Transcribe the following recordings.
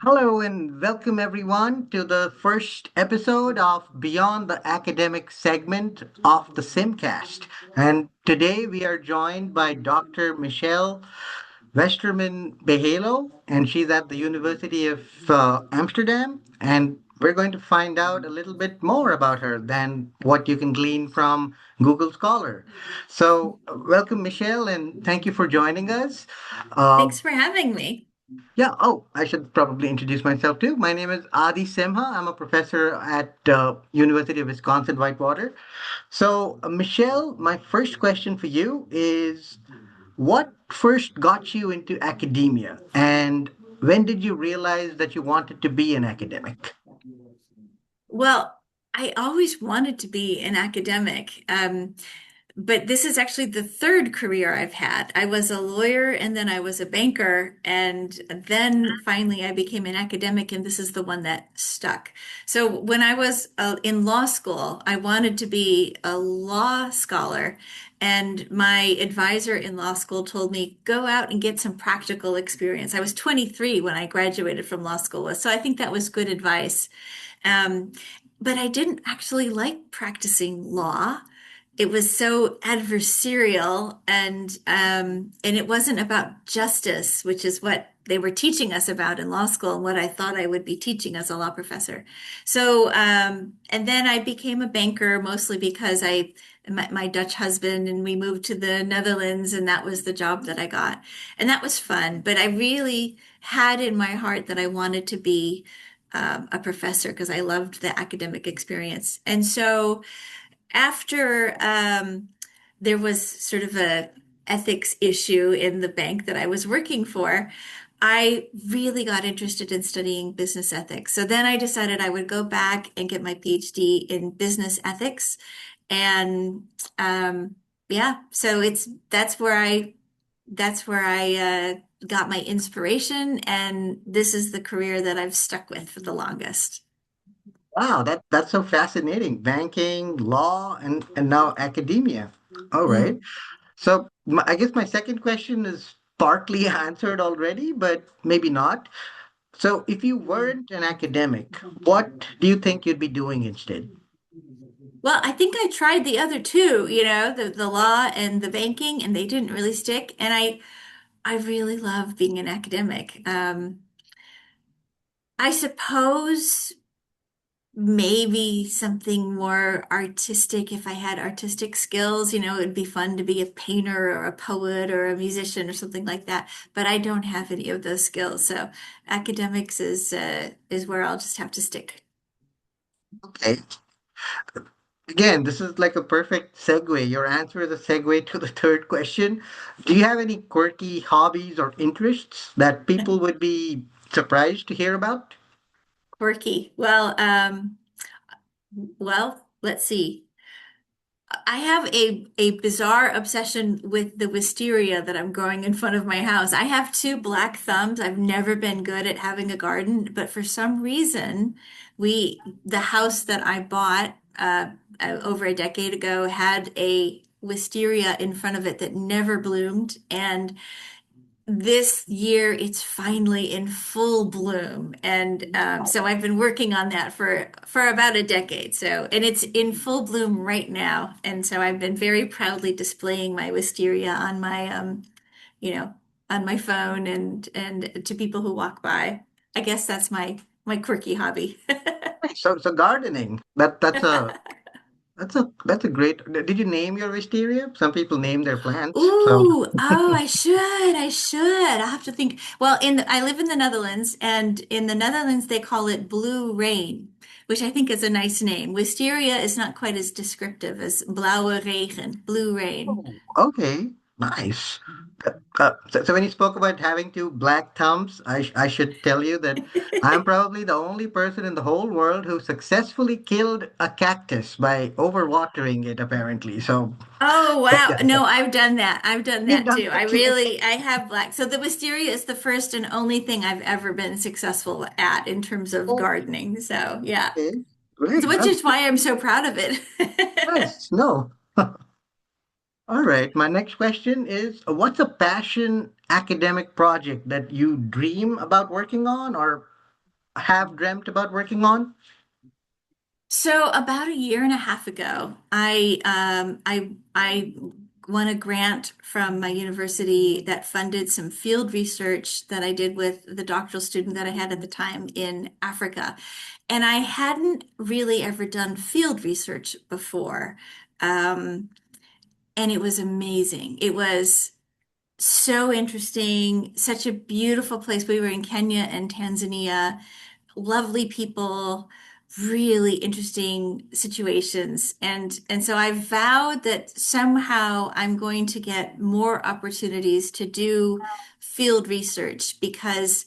Hello and welcome everyone to the first episode of Beyond the Academic segment of the SIMcast. And today we are joined by Dr. Michelle Westermann-Behaylo, and she's at the University of Amsterdam. And we're going to find out a little bit more about her than what you can glean from Google Scholar. So, welcome, Michelle, and thank you for joining us. Uh, Thanks for having me. yeah. Oh, I should probably introduce myself too. My name is Adi Simha. I'm a professor at University of Wisconsin Whitewater. So, Michelle, my first question for you is, what first got you into academia, and when did you realize that you wanted to be an academic? Well, I always wanted to be an academic, but this is actually the third career I've had. I was a lawyer and then I was a banker, and then finally I became an academic, and this is the one that stuck. So when I was in law school, I wanted to be a law scholar, and my advisor in law school told me, go out and get some practical experience. I was 23 when I graduated from law school, so I think that was good advice. Um, but I didn't actually like practicing law. It was so adversarial, and it wasn't about justice, which is what they were teaching us about in law school and what I thought I would be teaching as a law professor. So, and then I became a banker mostly because I met my Dutch husband and we moved to the Netherlands, and that was the job that I got. And that was fun. But I really had in my heart that I wanted to be a professor because I loved the academic experience. And so after there was sort of a ethics issue in the bank that I was working for, I really got interested in studying business ethics. So then I decided I would go back and get my PhD in business ethics. And yeah, so it's that's where I got my inspiration, and this is the career that I've stuck with for the longest. Wow, that's so fascinating. Banking, law, and now academia. All right. Mm. So I guess my second question is partly answered already, but maybe not. So if you weren't an academic, what do you think you'd be doing instead? Well, I think I tried the other two, the law and the banking, and they didn't really stick. And I really love being an academic. I suppose maybe something more artistic if I had artistic skills. It'd be fun to be a painter or a poet or a musician or something like that. But I don't have any of those skills, so academics is where I'll just have to stick. Okay. Again, this is like a perfect segue. Your answer is a segue to the third question. Do you have any quirky hobbies or interests that people would be surprised to hear about? Quirky. Well, let's see. I have a bizarre obsession with the wisteria that I'm growing in front of my house. I have two black thumbs. I've never been good at having a garden, but for some reason, the house that I bought over a decade ago had a wisteria in front of it that never bloomed, and this year it's finally in full bloom, and so I've been working on that for about a decade. So, and it's in full bloom right now, and so I've been very proudly displaying my wisteria on my you know on my phone and to people who walk by. I guess that's my quirky hobby. So gardening. That's a great. Did you name your wisteria? Some people name their plants. So Ooh, oh, I should. I'll have to think. Well, I live in the Netherlands, and in the Netherlands they call it blue rain, which I think is a nice name. Wisteria is not quite as descriptive as blauwe regen, blue rain. oh, okay, nice. So when you spoke about having two black thumbs, I should tell you that I'm probably the only person in the whole world who successfully killed a cactus by overwatering it, apparently. So Oh, wow. yeah, No, I've done that. I've done you've that done too. that too. I have black. So the wisteria is the first and only thing I've ever been successful at in terms of gardening. So, yeah. Okay, So, great. which is why I'm so proud of it. Nice. No. All right. My next question is, what's a passion academic project that you dream about working on or have dreamt about working on? So about a year and a half ago, I won a grant from my university that funded some field research that I did with the doctoral student that I had at the time in Africa. And I hadn't really ever done field research before. Um, and it was amazing. It was so interesting, such a beautiful place. We were in Kenya and Tanzania, lovely people, really interesting situations. And so I vowed that somehow I'm going to get more opportunities to do field research because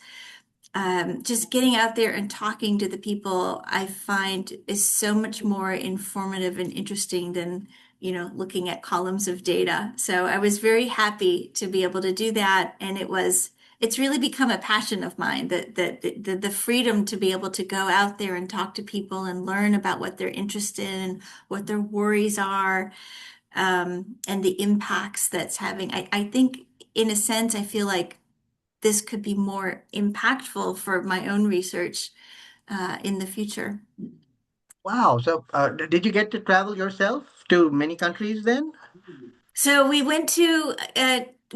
just getting out there and talking to the people I find is so much more informative and interesting than, looking at columns of data. So I was very happy to be able to do that. And it's really become a passion of mine the freedom to be able to go out there and talk to people and learn about what they're interested in, what their worries are, and the impacts that's having. I think in a sense, I feel like this could be more impactful for my own research in the future. Wow. So, did you get to travel yourself to many countries then? So we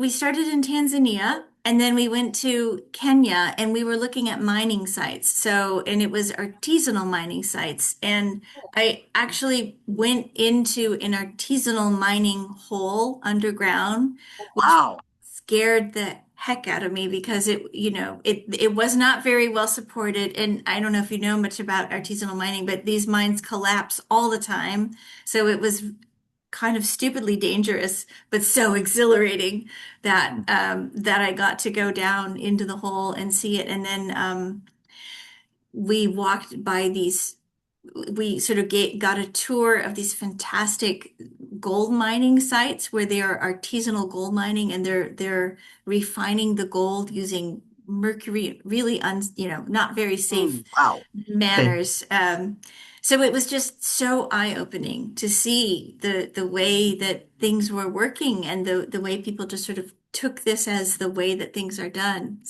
started in Tanzania and then we went to Kenya and we were looking at mining sites. And it was artisanal mining sites. And I actually went into an artisanal mining hole underground, which Wow. scared the heck out of me because it was not very well supported. And I don't know if you know much about artisanal mining, but these mines collapse all the time. So it was kind of stupidly dangerous, but so exhilarating that I got to go down into the hole and see it. And then we walked by these. We sort of got a tour of these fantastic gold mining sites where they are artisanal gold mining and they're refining the gold using mercury, really not very safe Wow. Okay. manners. So it was just so eye-opening to see the way that things were working and the way people just sort of took this as the way that things are done.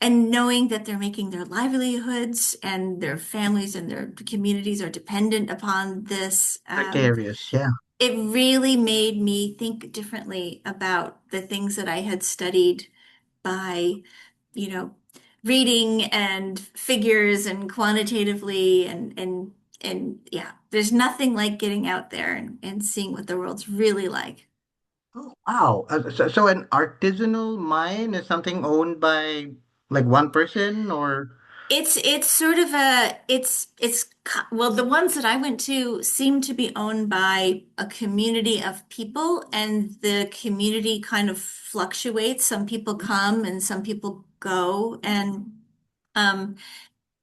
And knowing that they're making their livelihoods and their families and their communities are dependent upon this, Precarious. Yeah. it really made me think differently about the things that I had studied by, you know, reading and figures and quantitatively and yeah, there's nothing like getting out there and seeing what the world's really like. Oh, wow. So an artisanal mine is something owned by like one person or? It's sort of a well, the ones that I went to seem to be owned by a community of people, and the community kind of fluctuates. Some people come and some people go, and um,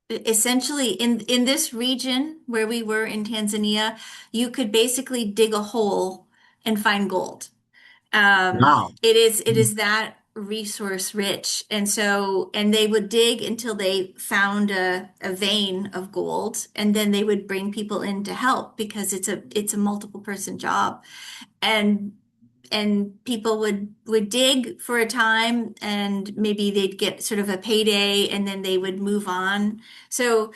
essentially in this region where we were in Tanzania, you could basically dig a hole and find gold. Wow. It is that resource rich. And they would dig until they found a vein of gold, and then they would bring people in to help because it's a multiple person job. And people would dig for a time and maybe they'd get sort of a payday and then they would move on. So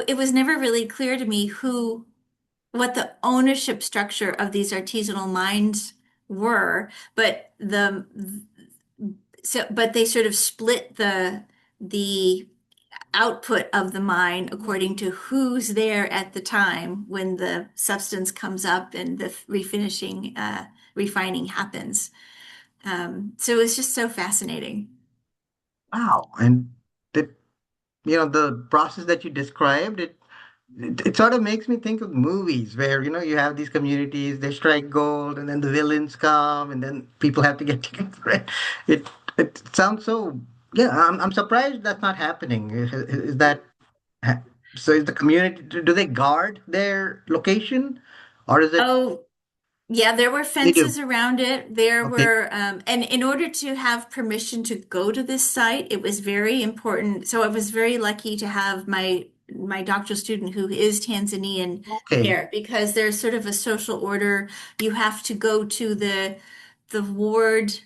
it was never really clear to me what the ownership structure of these artisanal mines were, but they sort of split the output of the mine according to who's there at the time when the substance comes up and the refining happens. So it's just so fascinating. Wow. And the the process that you described, it sort of makes me think of movies where, you have these communities, they strike gold and then the villains come and then people have to get together. It it sounds so, yeah, I'm surprised that's not happening. Is that ha- so is the community, do they guard their location or is it Oh, yeah, there were they do? fences around it. There Okay. were, and in order to have permission to go to this site, it was very important. So I was very lucky to have my doctoral student who is Tanzanian Okay. there because there's sort of a social order. You have to go to the ward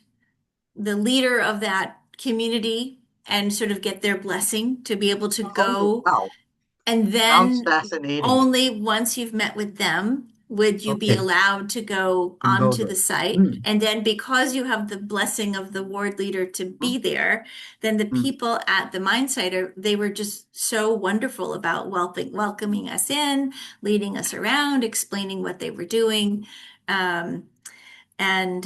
the leader of that community and sort of get their blessing to be able to Oh, go. wow. And Sounds then fascinating. only once you've met with them would you be Okay. allowed to go To go onto there. the site. Mm, And then because you have the blessing of the ward leader to mm, be there, then the mm. people at the mine site they were just so wonderful about welcoming us in, leading us around, explaining what they were doing. Um, and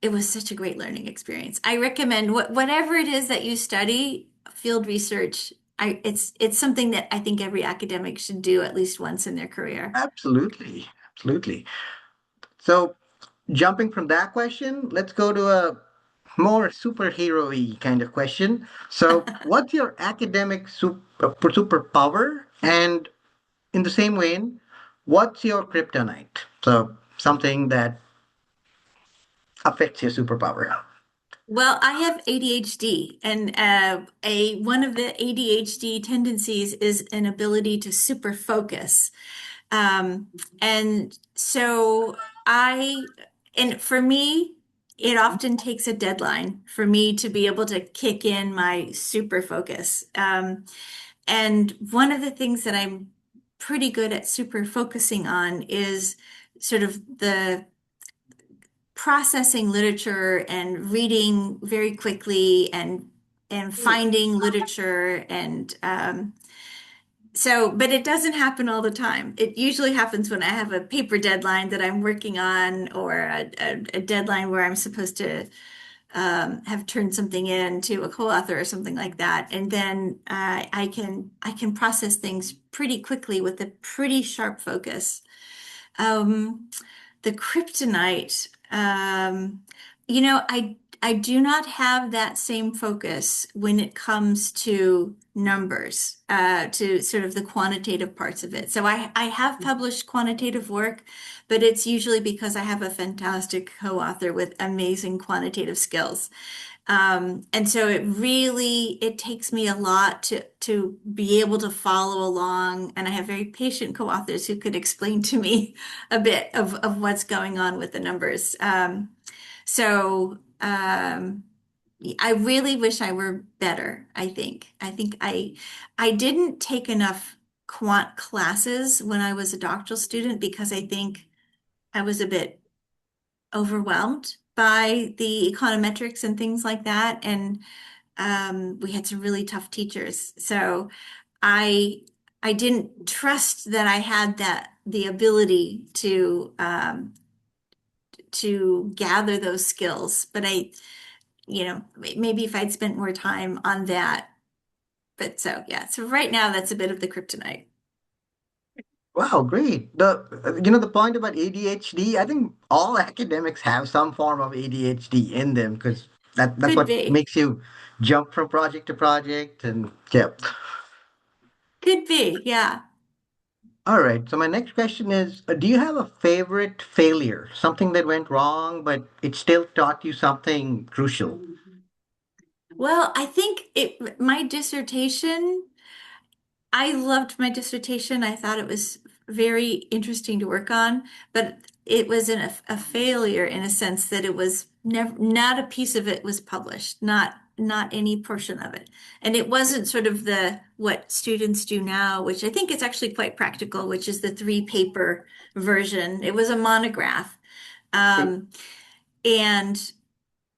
it was such a great learning experience. I recommend whatever it is that you study, field research. It's something that I think every academic should do at least once in their career. Absolutely. Absolutely. So, jumping from that question, let's go to a more superhero-y kind of question. So, what's your academic superpower? And in the same vein, what's your kryptonite? So, something that affects your superpower. Well, I have ADHD, and a one of the ADHD tendencies is an ability to super focus. Um, and so I, and for me, it often takes a deadline for me to be able to kick in my super focus. And one of the things that I'm pretty good at super focusing on is sort of the processing literature and reading very quickly and finding literature and so, but it doesn't happen all the time. It usually happens when I have a paper deadline that I'm working on or a deadline where I'm supposed to have turned something in to a co-author or something like that. And then I can process things pretty quickly with a pretty sharp focus. Um, the kryptonite, I do not have that same focus when it comes to numbers, to sort of the quantitative parts of it. So I have published quantitative work, but it's usually because I have a fantastic co-author with amazing quantitative skills. And so it takes me a lot to be able to follow along. And I have very patient co-authors who could explain to me a bit of what's going on with the numbers. So I really wish I were better, I think. I didn't take enough quant classes when I was a doctoral student because I think I was a bit overwhelmed by the econometrics and things like that. And we had some really tough teachers. So I I didn't trust that I had the ability to gather those skills. But maybe if I'd spent more time on that. But so yeah, so right now that's a bit of the kryptonite. Wow, great. The point about ADHD, I think all academics have some form of ADHD in them because that's Could what be. makes you jump from project to project and yeah. Could be, yeah. All right. So my next question is, do you have a favorite failure? Something that went wrong, but it still taught you something crucial? Well, I think my dissertation I loved my dissertation. I thought it was very interesting to work on, but it was a failure in a sense that it was never, not a piece of it was published, not any portion of it. And it wasn't sort of the what students do now, which I think is actually quite practical, which is the three paper version. It was a monograph. Um, and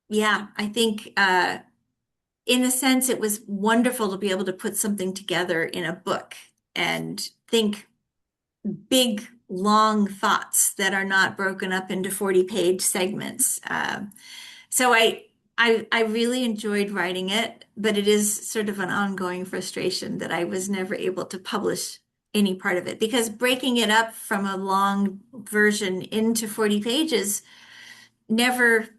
yeah, I think in a sense, it was wonderful to be able to put something together in a book and think big, long thoughts that are not broken up into 40-page segments. So I really enjoyed writing it, but it is sort of an ongoing frustration that I was never able to publish any part of it because breaking it up from a long version into 40 pages never,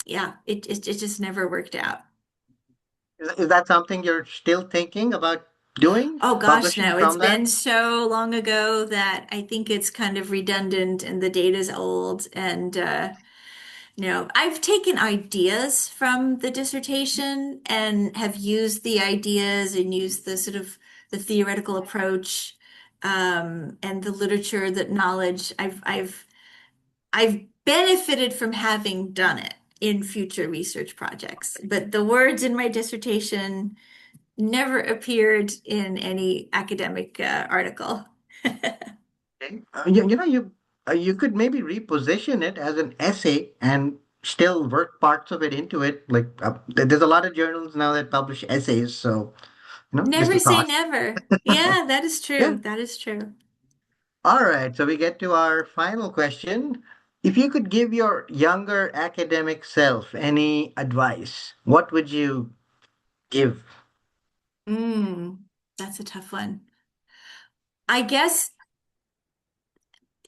yeah, it just never worked out. Is that something you're still thinking about doing? Oh gosh, Publishing no, it's from that? been so long ago that I think it's kind of redundant and the data's old. And I've taken ideas from the dissertation and have used the ideas and used the sort of the theoretical approach and the literature, that knowledge. I've benefited from having done it. in future research projects. But the words in my dissertation never appeared in any academic article. Okay. You could maybe reposition it as an essay and still work parts of it into it. Like there's a lot of journals now that publish essays, so just Never a say thought. never. Yeah, that is Yeah. true. That is true. All right, so we get to our final question. If you could give your younger academic self any advice, what would you give? Mm, that's a tough one. I guess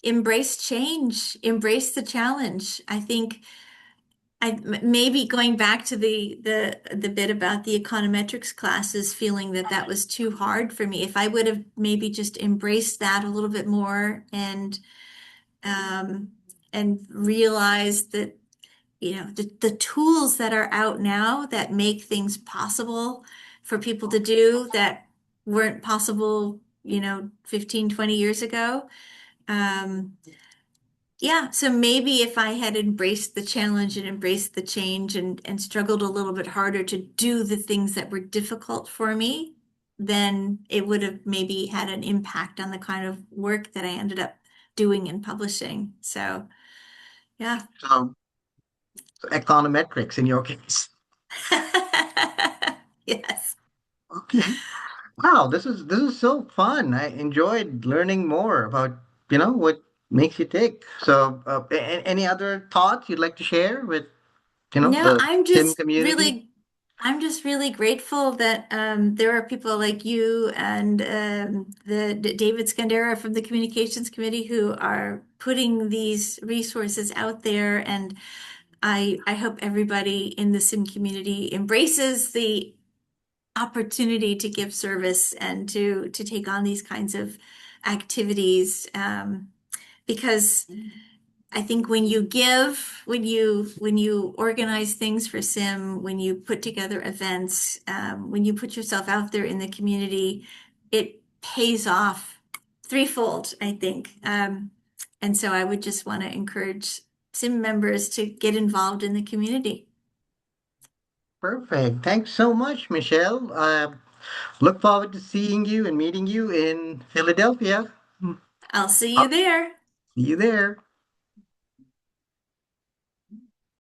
embrace change, embrace the challenge. I think maybe going back to the bit about the econometrics classes, feeling that that was too hard for me. If I would have maybe just embraced that a little bit more um, and realized that the tools that are out now that make things possible for people to do that weren't possible, 15, 20 years ago. Um, yeah, so maybe if I had embraced the challenge and embraced the change and struggled a little bit harder to do the things that were difficult for me, then it would have maybe had an impact on the kind of work that I ended up doing and publishing. So, yeah. So econometrics in your case. Yes. Okay. Wow, this is so fun. I enjoyed learning more about, what makes you tick. So, any other thoughts you'd like to share with, No, the SIM community? I'm just really grateful that there are people like you and David Scandera from the Communications Committee who are putting these resources out there. And I hope everybody in the SIM community embraces the opportunity to give service and to take on these kinds of activities. Because I think when you give, when you organize things for SIM, when you put together events, when you put yourself out there in the community, it pays off threefold, I think. And so I would just want to encourage SIM members to get involved in the community. Perfect. Thanks so much, Michelle. Look forward to seeing you and meeting you in Philadelphia. I'll see I'll you there. see you there.